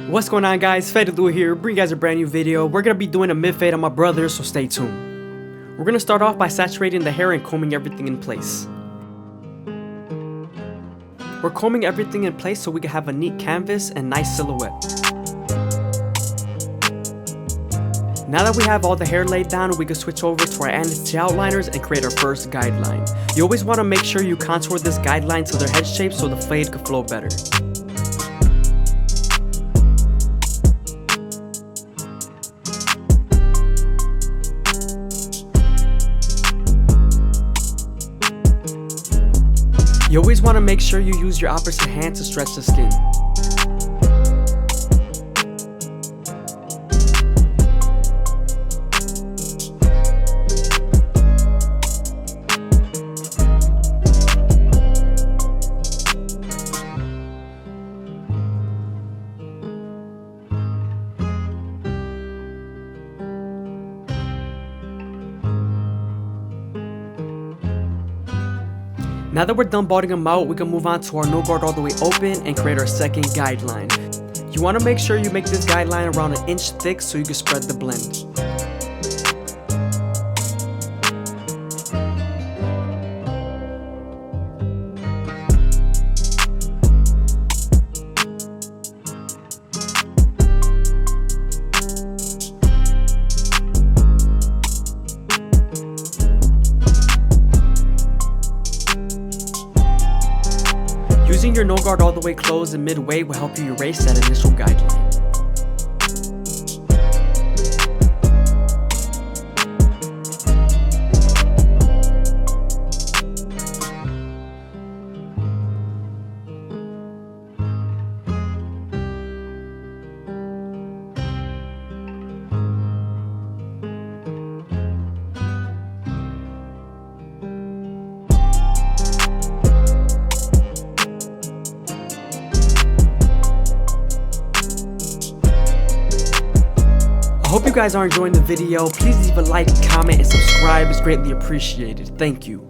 What's going on, guys? FadeitLuie here, bring you guys a brand new video. We're gonna be doing a mid fade on my brother, so stay tuned. We're gonna start off by saturating the hair and combing everything in place. We're combing everything in place so we can have a neat canvas and nice silhouette. Now that we have all the hair laid down, we can switch over to our anti-outliners and create our first guideline. You always want to make sure you contour this guideline to their head shape so the fade can flow better. You always want to make sure you use your opposite hand to stretch the skin. Now that we're done balding them out, we can move on to our no guard all the way open and create our second guideline. You want to make sure you make this guideline around 1 inch thick so you can spread the blend. Using your no guard all the way closed and midway will help you erase that initial guideline. I hope you guys are enjoying the video. Please leave a like, comment, and subscribe. It's greatly appreciated. Thank you.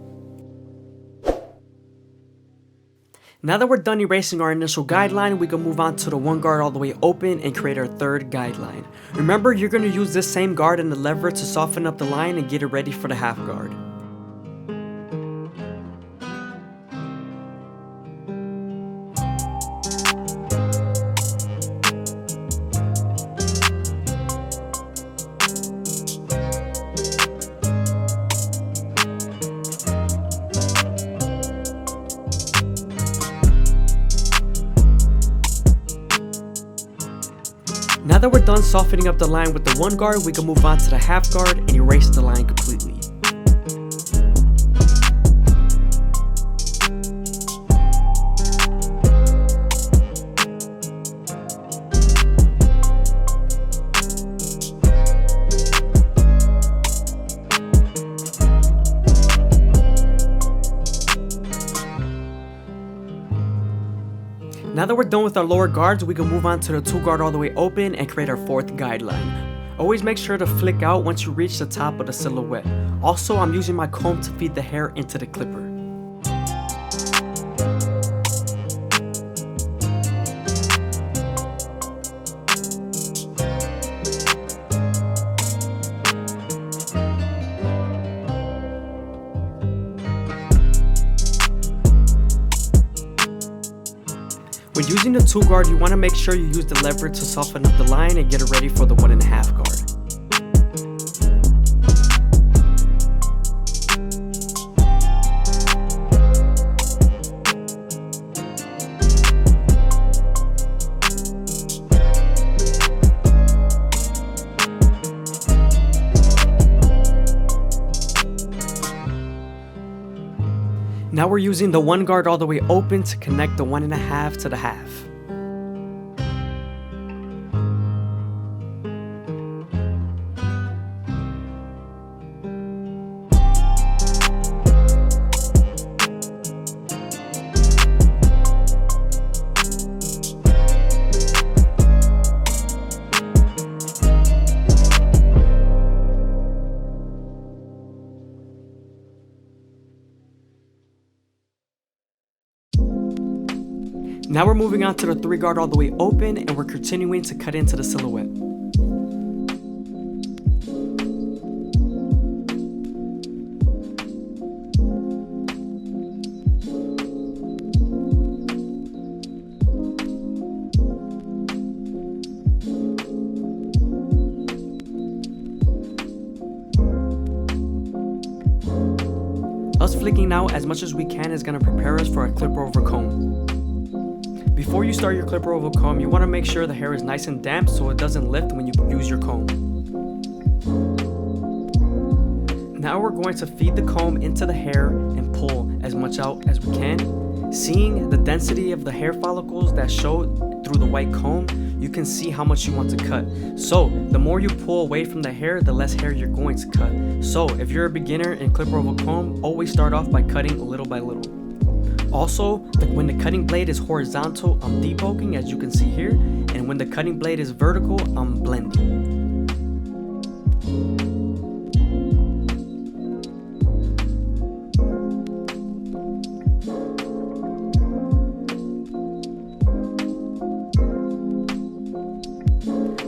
Now that we're done erasing our initial guideline, we can move on to the 1 guard all the way open and create our third guideline. Remember, you're going to use this same guard and the lever to soften up the line and get it ready for the half guard. Now that we're done softening up the line with the 1 guard, we can move on to the half guard and erase the line completely. Now that we're done with our lower guards, we can move on to the 2 guard all the way open and create our fourth guideline. Always make sure to flick out once you reach the top of the silhouette. Also, I'm using my comb to feed the hair into the clipper. When using the 2 guard, you want to make sure you use the lever to soften up the line and get it ready for the 1.5 guard. Now we're using the 1 guard all the way open to connect the 1.5 to the half. Now we're moving on to the 3 guard all the way open, and we're continuing to cut into the silhouette. Us flicking out as much as we can is going to prepare us for a clipper over comb. Before you start your clipper over comb, you want to make sure the hair is nice and damp so it doesn't lift when you use your comb. Now we're going to feed the comb into the hair and pull as much out as we can. Seeing the density of the hair follicles that show through the white comb, you can see how much you want to cut. So the more you pull away from the hair, the less hair you're going to cut. So if you're a beginner in clipper over comb, always start off by cutting little by little. Also, when the cutting blade is horizontal, I'm debulking as you can see here, and when the cutting blade is vertical, I'm blending.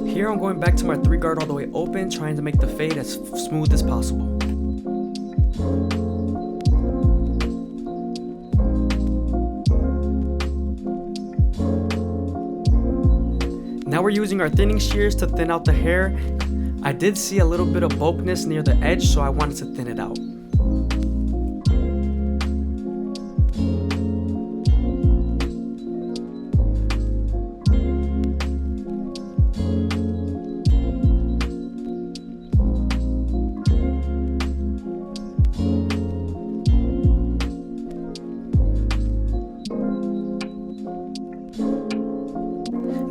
Here I'm going back to my 3 guard all the way open, trying to make the fade as smooth as possible. Now we're using our thinning shears to thin out the hair. I did see a little bit of bulkiness near the edge, so I wanted to thin it out.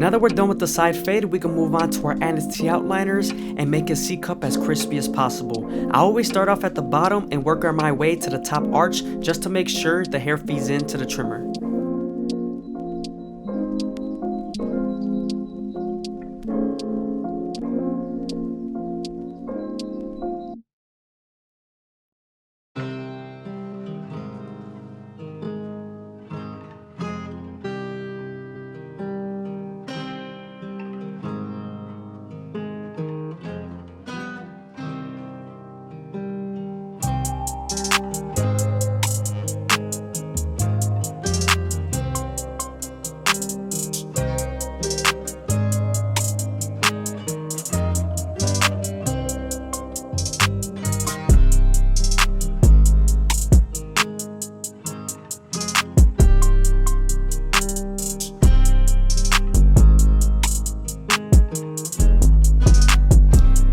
Now that we're done with the side fade, we can move on to our anti outliners and make a C-cup as crispy as possible. I always start off at the bottom and work on my way to the top arch just to make sure the hair feeds into the trimmer.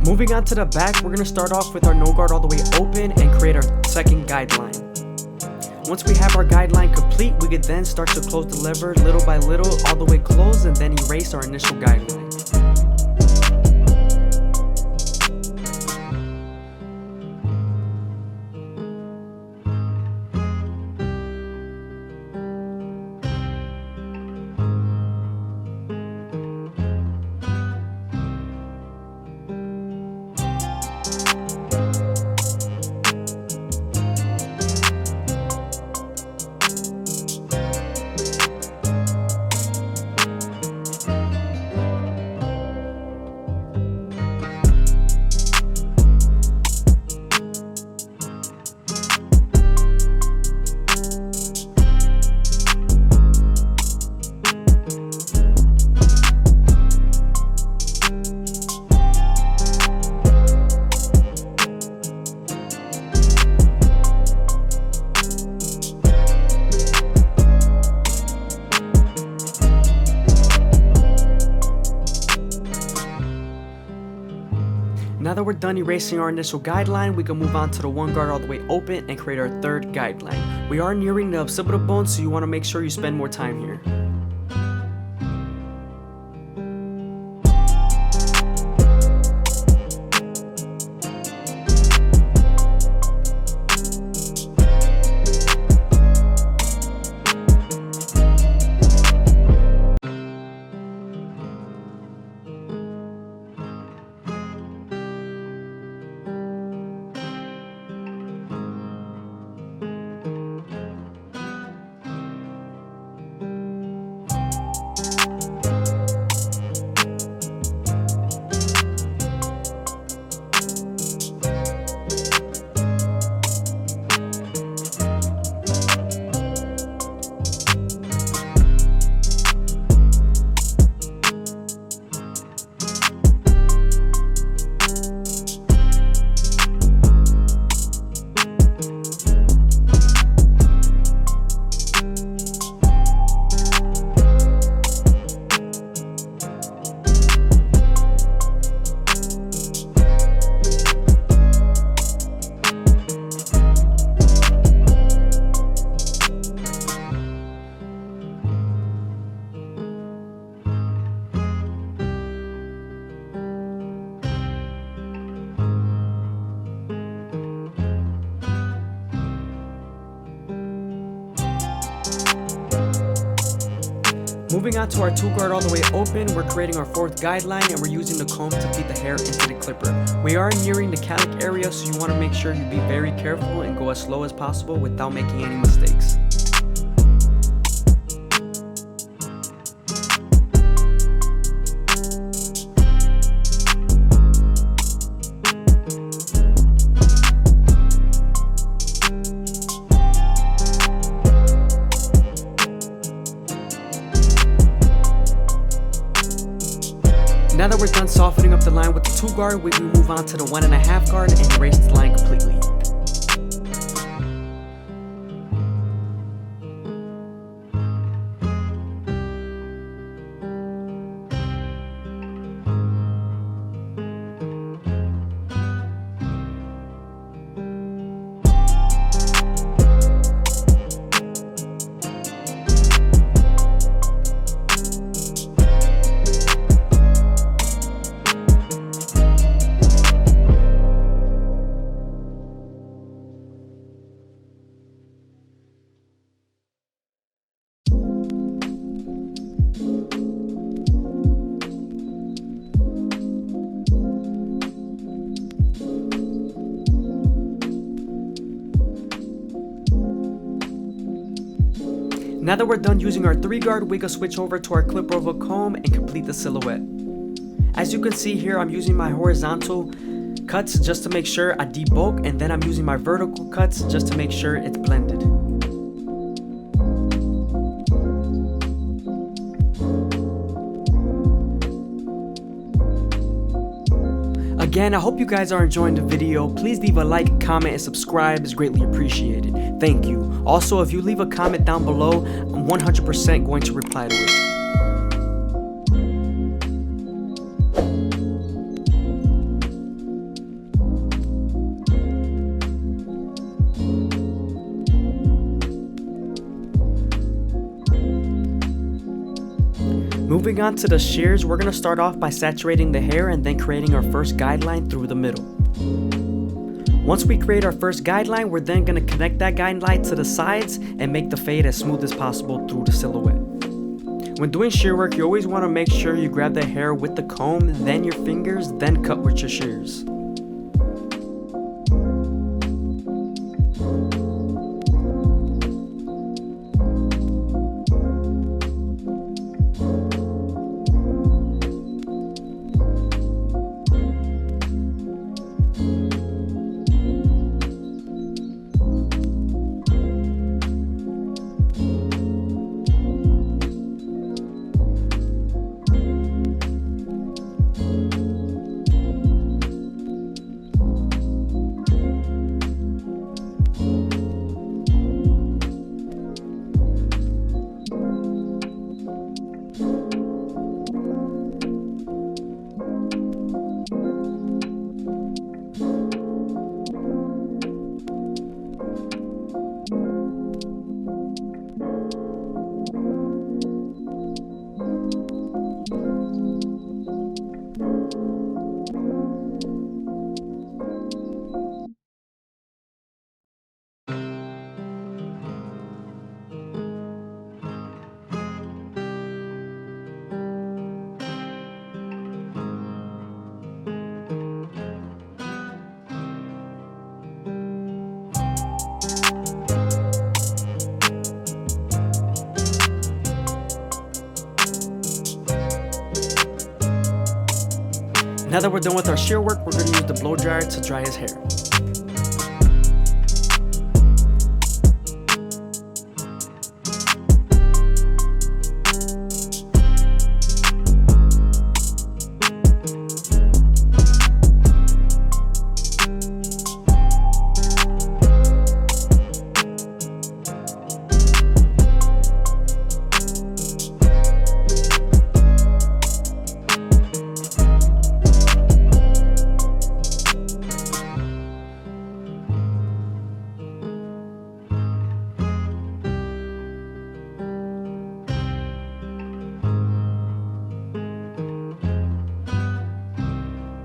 Moving on to the back, we're going to start off with our no guard all the way open and create our second guideline. Once we have our guideline complete, we could then start to close the lever little by little all the way closed and then erase our initial guideline. Now that we're done erasing our initial guideline, we can move on to the 1 guard all the way open and create our third guideline. We are nearing the occipital bone, so you want to make sure you spend more time here. Moving on to our tool guard all the way open, we're creating our fourth guideline and we're using the comb to feed the hair into the clipper. We are nearing the calic area, so you want to make sure you be very careful and go as slow as possible without making any mistakes. Now that we're done softening up the line with the 2 guard, we will move on to the 1.5 guard and erase the line completely. Now that we're done using our 3 guard, we can switch over to our clipper of a comb and complete the silhouette. As you can see here, I'm using my horizontal cuts just to make sure I debulk, and then I'm using my vertical cuts just to make sure it's blended. Again, I hope you guys are enjoying the video. Please leave a like, comment, and subscribe. It's greatly appreciated. Thank you. Also, if you leave a comment down below, I'm 100% going to reply to it. Moving on to the shears, we're going to start off by saturating the hair and then creating our first guideline through the middle. Once we create our first guideline, we're then going to connect that guideline to the sides and make the fade as smooth as possible through the silhouette. When doing shear work, you always want to make sure you grab the hair with the comb, then your fingers, then cut with your shears. Now that we're done with our shear work, we're going to use the blow dryer to dry his hair.